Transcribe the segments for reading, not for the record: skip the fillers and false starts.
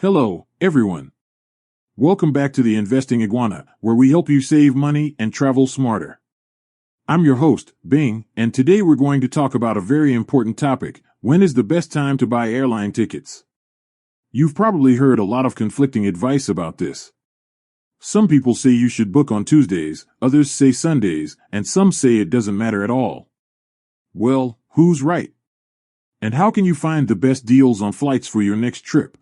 Hello, everyone. Welcome back to the Investing Iguana, where we help you save money and travel smarter. I'm your host, Bing, and today we're going to talk about a very important topic. When is the best time to buy airline tickets? You've probably heard a lot of conflicting advice about this. Some people say you should book on Tuesdays, others say Sundays, and some say it doesn't matter at all. Well, who's right? And how can you find the best deals on flights for your next trip?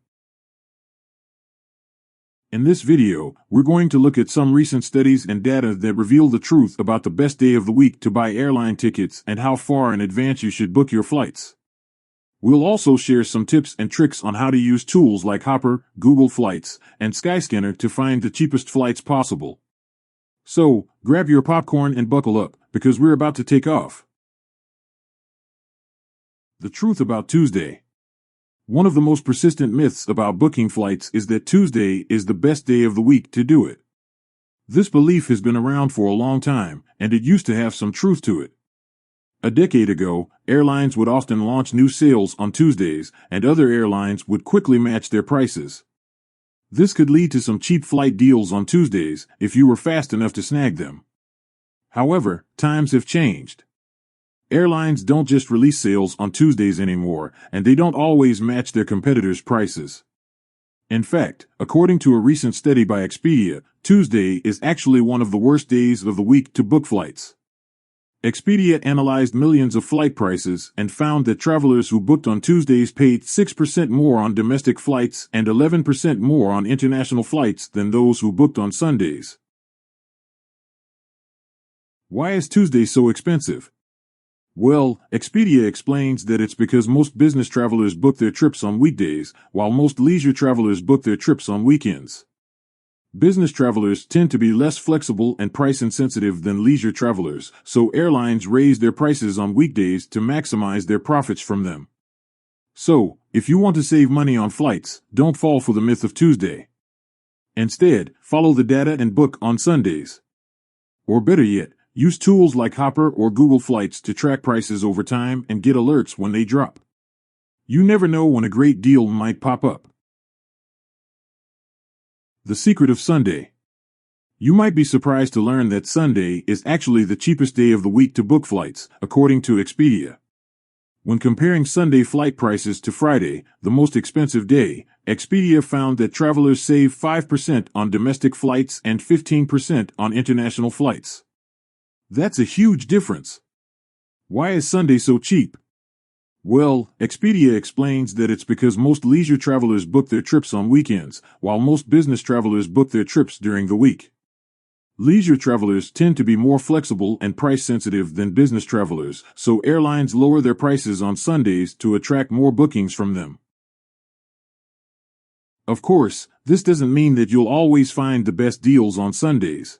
In this video, we're going to look at some recent studies and data that reveal the truth about the best day of the week to buy airline tickets and how far in advance you should book your flights. We'll also share some tips and tricks on how to use tools like Hopper, Google Flights, and Skyscanner to find the cheapest flights possible. So, grab your popcorn and buckle up, because we're about to take off. The truth about Tuesday. One of the most persistent myths about booking flights is that Tuesday is the best day of the week to do it. This belief has been around for a long time, and it used to have some truth to it. A decade ago, airlines would often launch new sales on Tuesdays, and other airlines would quickly match their prices. This could lead to some cheap flight deals on Tuesdays if you were fast enough to snag them. However, times have changed. Airlines don't just release sales on Tuesdays anymore, and they don't always match their competitors' prices. In fact, according to a recent study by Expedia, Tuesday is actually one of the worst days of the week to book flights. Expedia analyzed millions of flight prices and found that travelers who booked on Tuesdays paid 6% more on domestic flights and 11% more on international flights than those who booked on Sundays. Why is Tuesday so expensive? Well, Expedia explains that it's because most business travelers book their trips on weekdays, while most leisure travelers book their trips on weekends. Business travelers tend to be less flexible and price-insensitive than leisure travelers, so airlines raise their prices on weekdays to maximize their profits from them. So, if you want to save money on flights, don't fall for the myth of Tuesday. Instead, follow the data and book on Sundays. Or better yet, use tools like Hopper or Google Flights to track prices over time and get alerts when they drop. You never know when a great deal might pop up. The secret of Sunday. You might be surprised to learn that Sunday is actually the cheapest day of the week to book flights, according to Expedia. When comparing Sunday flight prices to Friday, the most expensive day, Expedia found that travelers save 5% on domestic flights and 15% on international flights. That's a huge difference. Why is Sunday so cheap? Well, Expedia explains that it's because most leisure travelers book their trips on weekends, while most business travelers book their trips during the week. Leisure travelers tend to be more flexible and price-sensitive than business travelers, so airlines lower their prices on Sundays to attract more bookings from them. Of course, this doesn't mean that you'll always find the best deals on Sundays.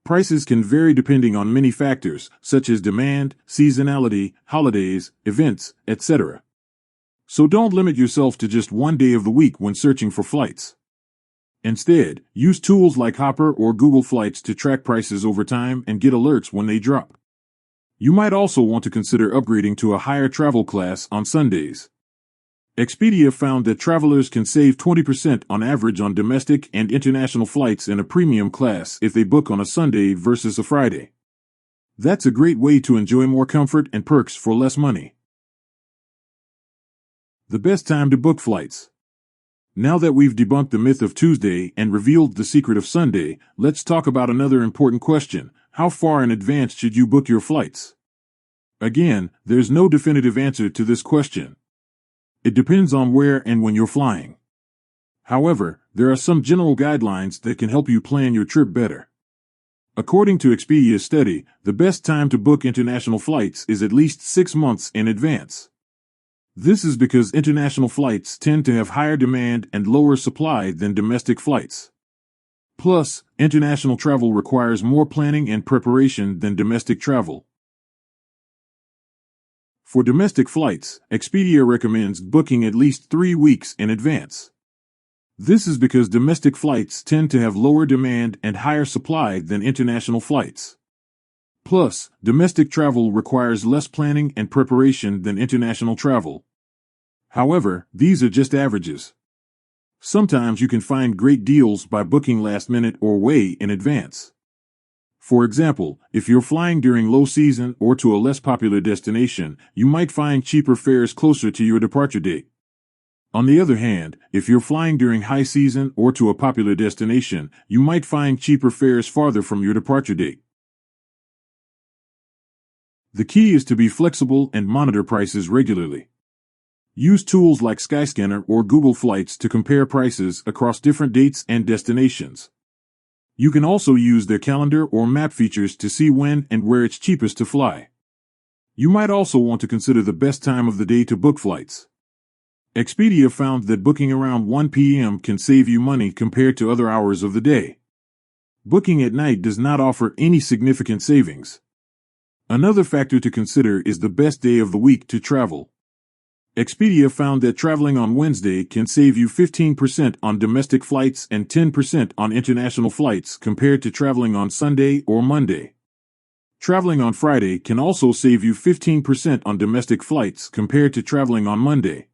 Prices can vary depending on many factors, such as demand, seasonality, holidays, events, etc. So don't limit yourself to just one day of the week when searching for flights. Instead, use tools like Hopper or Google Flights to track prices over time and get alerts when they drop. You might also want to consider upgrading to a higher travel class on Sundays. Expedia found that travelers can save 20% on average on domestic and international flights in a premium class if they book on a Sunday versus a Friday. That's a great way to enjoy more comfort and perks for less money. The best time to book flights. Now that we've debunked the myth of Tuesday and revealed the secret of Sunday, let's talk about another important question. How far in advance should you book your flights? Again, there's no definitive answer to this question. It depends on where and when you're flying. However, there are some general guidelines that can help you plan your trip better. According to Expedia's study, the best time to book international flights is at least 6 months in advance. This is because international flights tend to have higher demand and lower supply than domestic flights. Plus, international travel requires more planning and preparation than domestic travel. For domestic flights, Expedia recommends booking at least 3 weeks in advance. This is because domestic flights tend to have lower demand and higher supply than international flights. Plus, domestic travel requires less planning and preparation than international travel. However, these are just averages. Sometimes you can find great deals by booking last minute or way in advance. For example, if you're flying during low season or to a less popular destination, you might find cheaper fares closer to your departure date. On the other hand, if you're flying during high season or to a popular destination, you might find cheaper fares farther from your departure date. The key is to be flexible and monitor prices regularly. Use tools like Skyscanner or Google Flights to compare prices across different dates and destinations. You can also use their calendar or map features to see when and where it's cheapest to fly. You might also want to consider the best time of the day to book flights. Expedia found that booking around 1 p.m. can save you money compared to other hours of the day. Booking at night does not offer any significant savings. Another factor to consider is the best day of the week to travel. Expedia found that traveling on Wednesday can save you 15% on domestic flights and 10% on international flights compared to traveling on Sunday or Monday. Traveling on Friday can also save you 15% on domestic flights compared to traveling on Monday.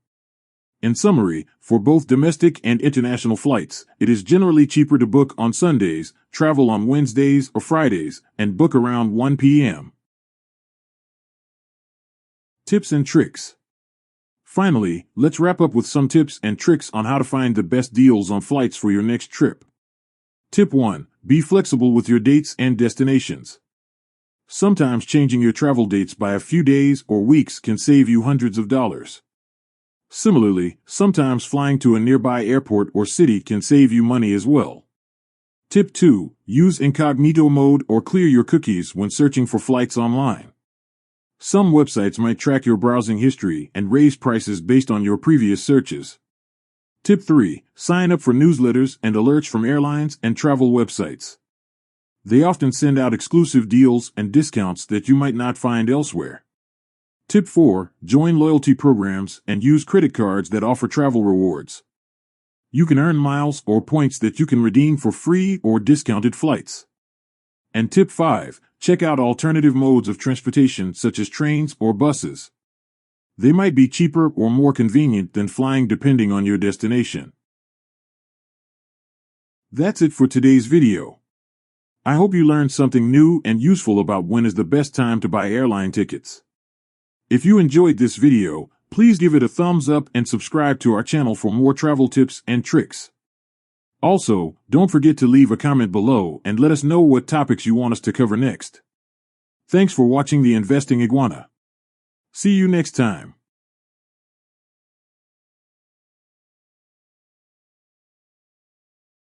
In summary, for both domestic and international flights, it is generally cheaper to book on Sundays, travel on Wednesdays or Fridays, and book around 1 p.m. Tips and tricks. Finally, let's wrap up with some tips and tricks on how to find the best deals on flights for your next trip. Tip 1. Be flexible with your dates and destinations. Sometimes changing your travel dates by a few days or weeks can save you hundreds of dollars. Similarly, sometimes flying to a nearby airport or city can save you money as well. Tip 2. Use incognito mode or clear your cookies when searching for flights online. Some websites might track your browsing history and raise prices based on your previous searches. Tip 3. Sign up for newsletters and alerts from airlines and travel websites. They often send out exclusive deals and discounts that you might not find elsewhere. Tip 4. Join loyalty programs and use credit cards that offer travel rewards. You can earn miles or points that you can redeem for free or discounted flights. And tip 5. Check out alternative modes of transportation such as trains or buses. They might be cheaper or more convenient than flying depending on your destination. That's it for today's video. I hope you learned something new and useful about when is the best time to buy airline tickets. If you enjoyed this video, please give it a thumbs up and subscribe to our channel for more travel tips and tricks. Also, don't forget to leave a comment below and let us know what topics you want us to cover next. Thanks for watching the Investing Iguana. See you next time.